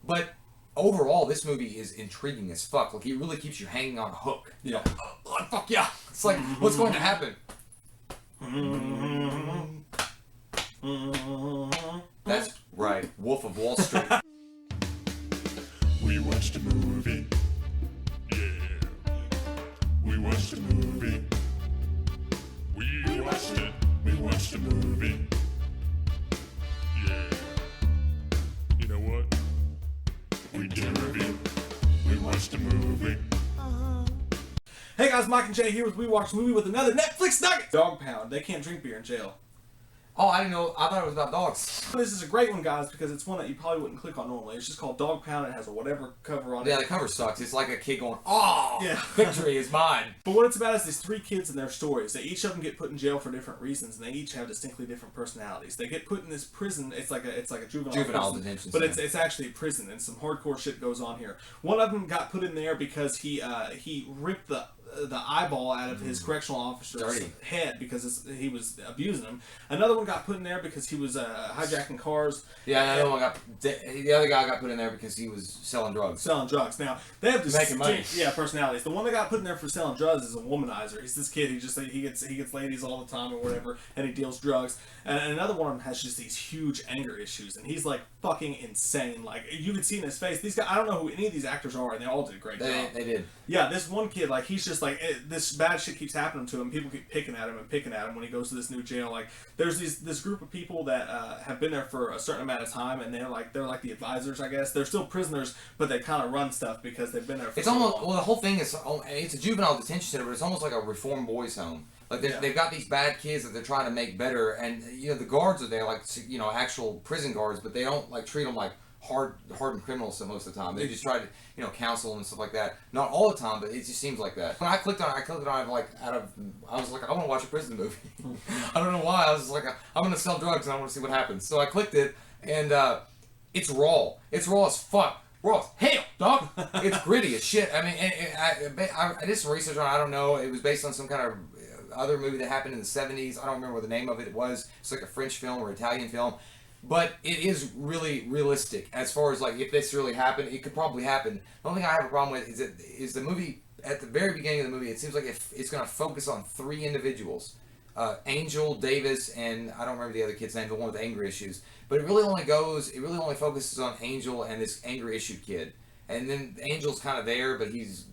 But overall, this movie is intriguing as fuck. Like, it really keeps you hanging on a hook. You know, oh, fuck yeah. It's like, what's going to happen? That's right, Wolf of Wall Street. We watched a movie. Yeah. We watched a movie. We watched it. We watched a movie. Yeah. You know what? We did a review. We watched a movie. Hey guys, Mike and Jay here with We Watched a Movie with another Netflix nugget. Dog pound. They can't drink beer in jail. Oh, I didn't know. I thought it was about dogs. This is a great one, guys, because it's one that you probably wouldn't click on normally. It's just called Dog Pound. It has a whatever cover on it. Yeah, the cover sucks. It's like a kid going, oh, Yeah. victory is mine. But what it's about is these three kids and their stories. They each of them get put in jail for different reasons, and they each have distinctly different personalities. They get put in this prison. It's like a juvenile prison, detention but center. it's actually a prison, and some hardcore shit goes on here. One of them got put in there because he ripped the eyeball out of his correctional officer's Dirty. head because he was abusing him. Another one got put in there because he was hijacking cars. Yeah, the other guy got put in there because he was selling drugs. Selling drugs. Now they have this Making money. personalities. The one that got put in there for selling drugs is a womanizer. He's this kid. He gets ladies all the time or whatever, and he deals drugs. And another one of them has just these huge anger issues, and he's like fucking insane. Like you could see in his face. These guys, I don't know who any of these actors are, and they all did a great job. They did. Yeah, this one kid, like he's just like this bad shit keeps happening to him. People keep picking at him when he goes to this new jail. Like there's this group of people that have been there for a certain amount of time, and they're like the advisors, I guess. They're still prisoners, but they kind of run stuff because they've been there for It's so almost long. well, the whole thing is it's a juvenile detention center, but it's almost like a reformed boys' home. Like they've got these bad kids that they're trying to make better, and the guards are there, like actual prison guards, but they don't like treat them like hardened criminals most of the time. They just try to counsel them and stuff like that. Not all the time, but it just seems like that. When I clicked on it like I was like, I want to watch a prison movie. I don't know why. I was like, I'm gonna sell drugs and I want to see what happens. So I clicked it, and it's raw. It's raw as fuck. Raw as hell, dog. It's gritty as shit. I mean, I did some research on it. I don't know. It was based on some kind of other movie that happened in the 70s. I don't remember what the name of it was. It's like a French film or Italian film. But it is really realistic as far as like if this really happened, it could probably happen. The only thing I have a problem with is the movie at the very beginning of the movie. It seems like it's going to focus on three individuals, Angel, Davis, and I don't remember the other kid's name, the one with anger issues. But it really only focuses on Angel and this anger issue kid, and then Angel's kind of there, but he's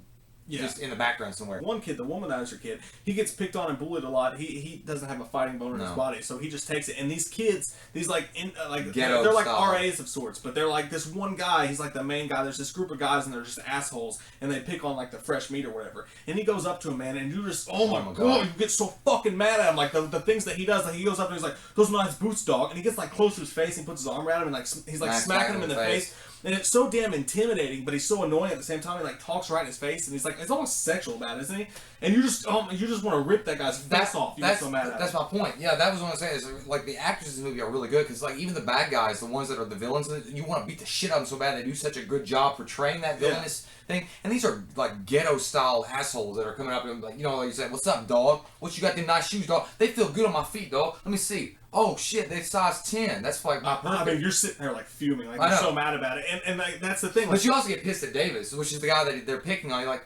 just in the background somewhere. One kid, the womanizer kid, he gets picked on and bullied a lot. He doesn't have a fighting bone in his body, so he just takes it. And these kids, these they're like style. RAs of sorts, but they're like this one guy. He's like the main guy. There's this group of guys, and they're just assholes, and they pick on like the fresh meat or whatever. And he goes up to him, man, and you just oh my god, you get so fucking mad at him. Like the things that he does, like he goes up and he's like, "Those are nice boots, dog," and he gets like close to his face and puts his arm around him and like he's like smacking him in the face. And it's so damn intimidating, but he's so annoying at the same time. He like talks right in his face, and he's like, it's almost sexual about it, isn't he? And you just want to rip that guy's face off. You get so mad at him. That's my point. Yeah, that was what I'm saying. Is like the actors in the movie are really good because like even the bad guys, the ones that are the villains, you want to beat the shit out of them so bad. They do such a good job portraying that villainous thing. And these are like ghetto style assholes that are coming up and like you say, "What's up, dog? What you got them nice shoes, dog? They feel good on my feet, dog. Let me see." Oh shit, they size 10. That's like not perfect. I mean, you're sitting there like fuming, like you're so mad about it, and like that's the thing. Like, but you also get pissed at Davis, which is the guy that they're picking on. You're like,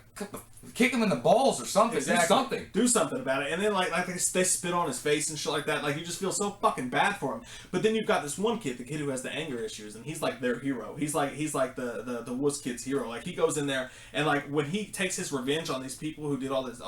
kick him in the balls or something. Exactly. Do something about it. And then like they spit on his face and shit like that. Like you just feel so fucking bad for him. But then you've got this one kid, the kid who has the anger issues, and he's like their hero. He's like the wuss kid's hero. Like he goes in there and like when he takes his revenge on these people who did all this,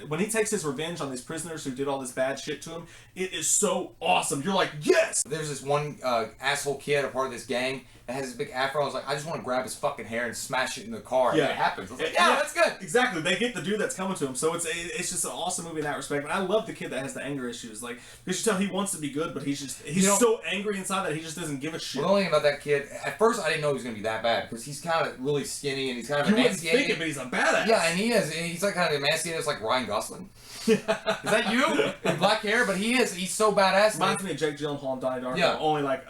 when he takes his revenge on these prisoners who did all this bad shit to him, it is so awesome. You're like, yes. There's this one asshole kid, a part of this gang, that has this big afro. I was like, I just want to grab his fucking hair and smash it in the car. Yeah, and it happens. I was like, yeah, that's good. Exactly. They get the dude that's coming to him, so it's just an awesome movie in that respect. And I love the kid that has the anger issues. Like you should tell he wants to be good, but he's so angry inside that he just doesn't give a shit. Well, the only thing about that kid, at first I didn't know he was gonna be that bad because he's kind of really skinny and he's kind of emaciated. Thinking, but he's a badass. Yeah, and he is. And he's like kind of emaciated. It's like Ryan Gosling. Is that you? With black hair, but he is. He's so badass. Reminds me of Jake Gyllenhaal and Donnie Darko. Yeah. Only like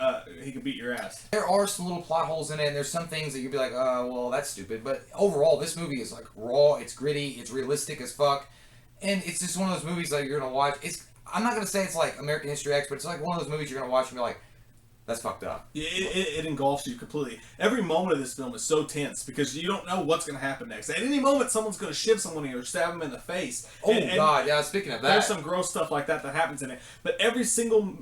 he could beat your ass. There are some little plot holes in it, and there's some things that you'd be like, well, that's stupid. But overall, this movie is like raw. It's gritty. It's realistic as fuck, and it's just one of those movies that you're gonna watch. I'm not gonna say it's like American History X, but it's like one of those movies you're gonna watch and be like, That's fucked up. It engulfs you completely. Every moment of this film is so tense because you don't know what's going to happen next. At any moment, someone's going to shiv someone or stab them in the face. Oh, God, yeah, speaking of that. There's some gross stuff like that happens in it. But every single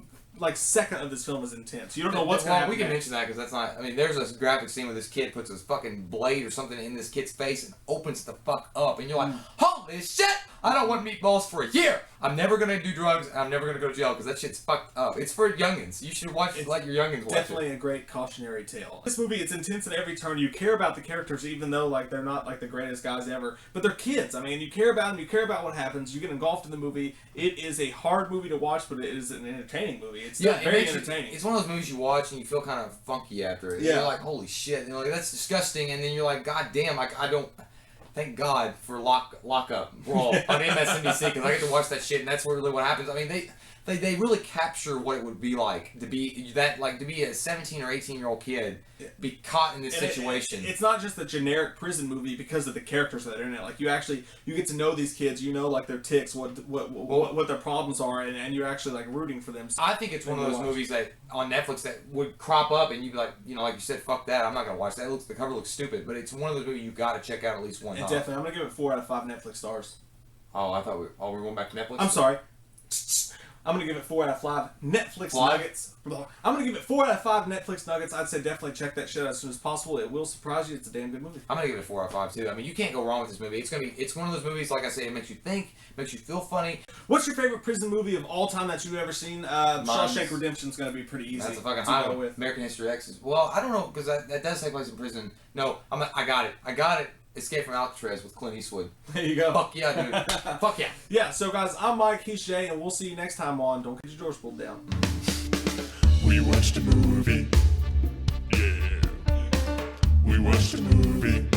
second of this film is intense. You don't know what's going to happen. We can mention that because that's not. I mean, there's a graphic scene where this kid puts his fucking blade or something in this kid's face and opens the fuck up, and you're like, "Holy shit! I don't want meatballs for a year. I'm never gonna do drugs. And I'm never gonna go to jail because that shit's fucked up. It's for youngins. You should watch it like your youngins watch it." Definitely a great cautionary tale. This movie, it's intense at every turn. You care about the characters, even though they're not the greatest guys ever. But they're kids. I mean, you care about them. You care about what happens. You get engulfed in the movie. It is a hard movie to watch, but it is an entertaining movie. It's very entertaining. It's one of those movies you watch and you feel kind of funky after it. Yeah. You're like, holy shit. And you're like, that's disgusting. And then you're like, God damn, I don't. Thank God for Lockup Raw on MSNBC because I get to watch that shit and that's really what happens. I mean, they really capture what it would be like to be a 17 or 18-year-old kid be caught in this situation. It's not just a generic prison movie because of the characters that are in it. Like you get to know these kids. You know, their tics, what their problems are, and you're actually rooting for them. I think it's one of those movies that on Netflix that would crop up and you'd be like, like you said, fuck that. I'm not gonna watch that. The cover looks stupid, but it's one of those movies you got to check out at least one time. Definitely, I'm gonna give it 4 out of 5 Netflix stars. Oh, I thought we were going back to Netflix. I'm sorry. I'm going to give it 4 out of 5 Netflix nuggets. I'm going to give it 4 out of 5 Netflix nuggets. I'd say definitely check that shit out as soon as possible. It will surprise you. It's a damn good movie. I'm going to give it a 4 out of 5 too. I mean, you can't go wrong with this movie. It's one of those movies, like I say, it makes you think, makes you feel funny. What's your favorite prison movie of all time that you've ever seen? Shawshank Redemption's going to be pretty easy. That's a fucking high one. American History X is, well, I don't know, because that does take place in prison. No, I got it. Escape from Alcatraz with Clint Eastwood. There you go. Fuck yeah, dude. Fuck yeah. Yeah, so guys, I'm Mike, he's Jay, and we'll see you next time on Don't Get Your Doors Pulled Down. We watched a movie. Yeah. We watched a movie.